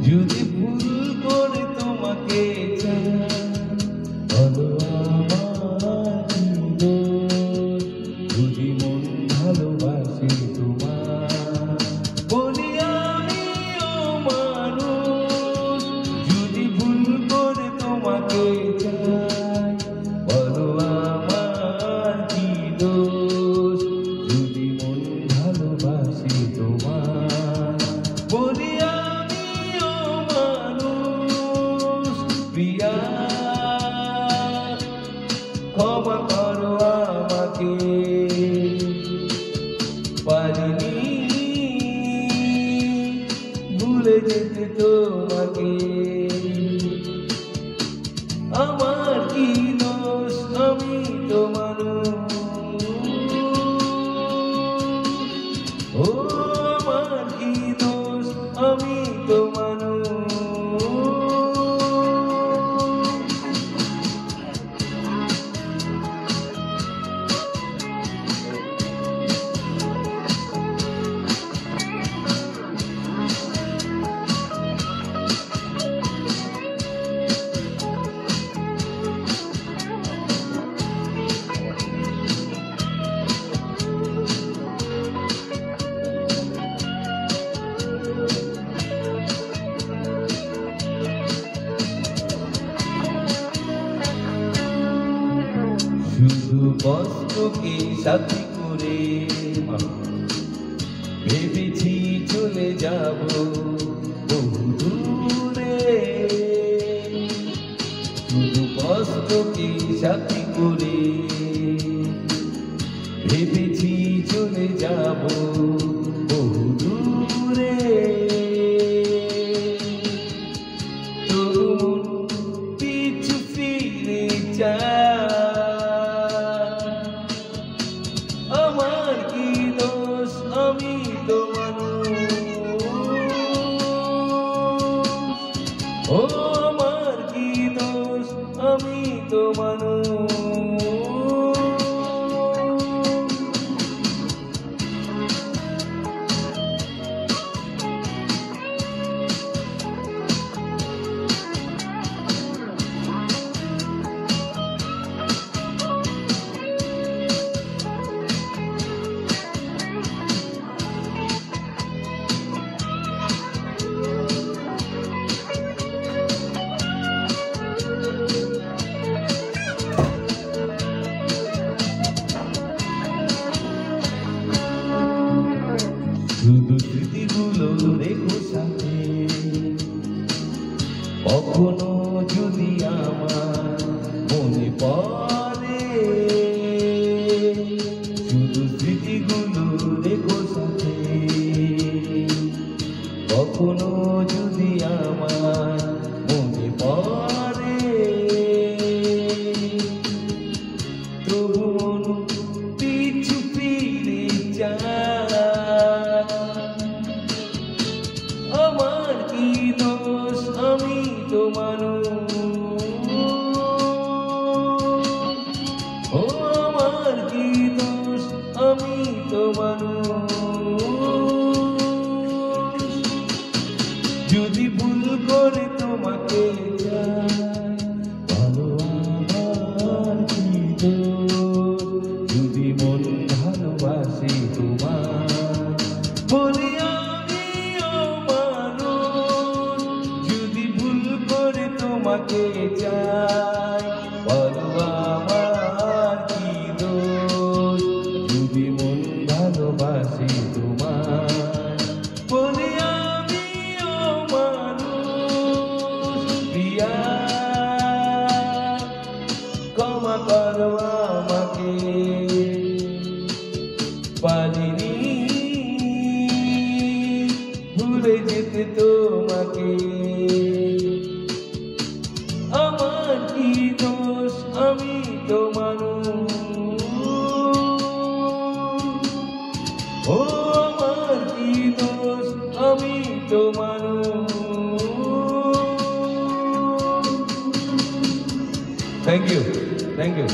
যদি ভুল করে তোমাকে চাই, বলো আমার কি দোষ? যদি মন ভালোবাসে তোমার, বলি আমিও মানুষ। যদি ভুল করে তোমাকে চাই, বলো আমার কি দোষ? যদি মন ভালোবাসে তোমার, বলি আমিও মানুষ। প্রিয়া, ক্ষমা করো আমাকে, পারিনি ভুলে যেতে তোমাকে। আমার কি দোষ? আমি তো মানুষ। ও আমার কি দোষ? আমি তো মানুষ। শুধু কষ্টকে সাথী করে ভেবেছি চলে যাব বহু দূরে। শুধু কষ্টকে সাথী করে ভেবেছি চলে যাব বহু দূরে। তবু পিছু ফিরে যায়, আমার কি দোষ? আমি তো মানুষ। ও আমার কি দোষ? আমি তো মানুষ। শুধু স্মৃতিগুলো রেখো সাথে, কখনো যদি আমার মনে পড়ে। শুধু স্মৃতিগুলো রেখো সাথে, কখনো যদি আমার মনে পড়ে। তবু মন পিছু ফিরে যায়, আমার কি দোষ? আমি তো মানুষ। ও আমার কি দোষ? আমি তো মানুষ। যদি ভুল করে তোমাকে চাই, বলো আমার কি দোষ? যদি মন ভালোবাসে তোমার, বলি তোমাকে চাই, বলো আমার কি দোষ? যদি মন ভালোবাসে তোমার, বলি আমিও মানুষ। প্রিয়া, ক্ষমা করো আমাকে, পারিনি ভুলে যেতে তোমাকে। আমার কি দোষ? আমি তো মানুষ। ও আমার কি দোষ? আমি তো মানুষ। Thank you, thank you.